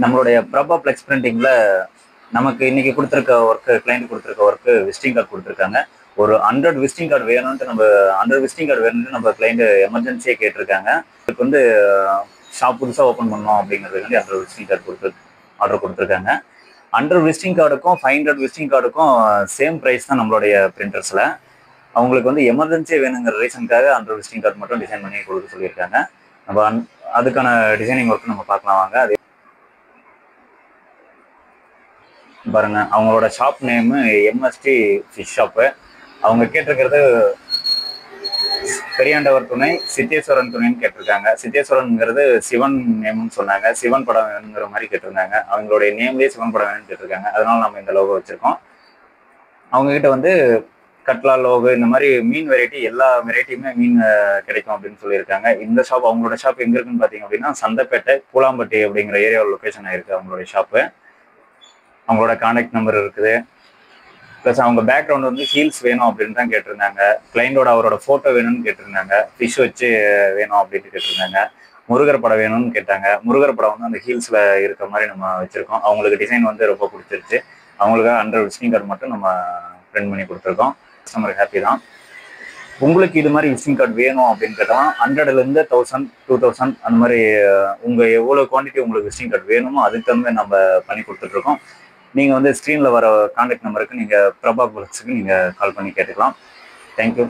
நம்மளுடைய பிரபா பிளெக்ஸ் பிரிண்டிங்ல நமக்கு இன்னைக்கு கொடுத்துருக்க ஒர்க்கு கிளைண்ட் கொடுத்துருக்க ஒர்க்கு விசிட்டிங் கார்டு கொடுத்துருக்காங்க. ஒரு 100 விசிட்டிங் கார்டு வேணும்ட்டு நம்ம 100 விசிட்டிங் கார்டு வேணும்னு நம்ம கிளைண்ட் எமர்ஜென்சியே கேட்டிருக்காங்க. இதுக்கு வந்து ஷாப் புதுசாக ஓப்பன் பண்ணோம் அப்படிங்கிறதுக்காண்டி 100 விசிட்டிங் கார்டு ஆர்டர் கொடுத்துருக்காங்க. 100 விசிட்டிங் கார்டுக்கும் 500 விசிட்டிங் கார்டுக்கும் சேம் ப்ரைஸ் தான் நம்மளுடைய பிரிண்டர்ஸில். அவங்களுக்கு வந்து எமர்ஜென்சியே வேணுங்கிற ரீசனுக்காக 100 விசிட்டிங் கார்டு மட்டும் டிசைன் பண்ணி கொடுக்க சொல்லியிருக்காங்க. நம்ம அதுக்கான டிசைனிங் ஒர்க்கு நம்ம பார்க்கலாம் வாங்க. அது பாருங்க, அவங்களோட shop name MST fish shop. அவங்க கேட்டிருக்கிறது பெரியாண்டவர் துணை சித்தேஸ்வரன் துணைன்னு கேட்டிருக்காங்க. சித்தேஸ்வரன்ங்கிறது சிவன் நேம்னு சொன்னாங்க. சிவன் படம் வேணுங்கிற மாதிரி கேட்டிருந்தாங்க. அவங்களுடைய நேம்லேயே சிவன் படம் வேணும்னு கேட்டிருக்காங்க. அதனால நம்ம இந்த லோகோ வச்சிருக்கோம். அவங்க கிட்ட வந்து கட்லா, லோகு, இந்த மாதிரி மீன் வெரைட்டி எல்லா வெரைட்டியுமே மீன் கிடைக்கும் அப்படின்னு சொல்லியிருக்காங்க. இந்த ஷாப், அவங்களோட ஷாப் எங்க இருக்குன்னு பார்த்தீங்க அப்படின்னா சந்தைப்பேட்டை கூலாம்பட்டி அப்படிங்கிற ஏரியாவில் லொக்கேஷன் ஆயிருக்கு அவங்களுடைய ஷாப்பு. அவங்களோட கான்டாக்ட் நம்பர் இருக்குது. ப்ளஸ் அவங்க பேக்ரவுண்ட் வந்து ஹீல்ஸ் வேணும் அப்படின்னு தான் கேட்டிருந்தாங்க. கிளைண்டோட அவரோட ஃபோட்டோ வேணும்னு கேட்டிருந்தாங்க. ஃபிஷ் வச்சு வேணும் அப்படின்ட்டு கேட்டிருந்தாங்க. முருகர் படம் வேணும்னு கேட்டாங்க. முருகர் படம் வந்து அந்த ஹீல்ஸில் இருக்க மாதிரி நம்ம வச்சுருக்கோம். அவங்களுக்கு டிசைன் வந்து ரொம்ப பிடிச்சிருச்சு. அவங்களுக்காக 100 விசிட்டிங் கார்டு மட்டும் நம்ம பிரிண்ட் பண்ணி கொடுத்துருக்கோம். கஸ்டமர் ஹாப்பி தான். உங்களுக்கு இது மாதிரி விசிட்டிங் கார்டு வேணும் அப்படின்னு கேட்டால் 100லேருந்து 1000, 2000 அந்த மாதிரி உங்கள் எவ்வளோ குவான்டிட்டி உங்களுக்கு விசிட்டிங் கார்டு வேணுமோ அதுக்கு தகுந்த நம்ம பண்ணி கொடுத்துட்ருக்கோம். நீங்கள் வந்து ஸ்க்ரீனில் வர கான்டாக்ட் நம்பருக்கு நீங்கள் பிரபா பிளெக்ஸுக்கு நீங்கள் கால் பண்ணி கேட்டுக்கலாம். தேங்க்யூ.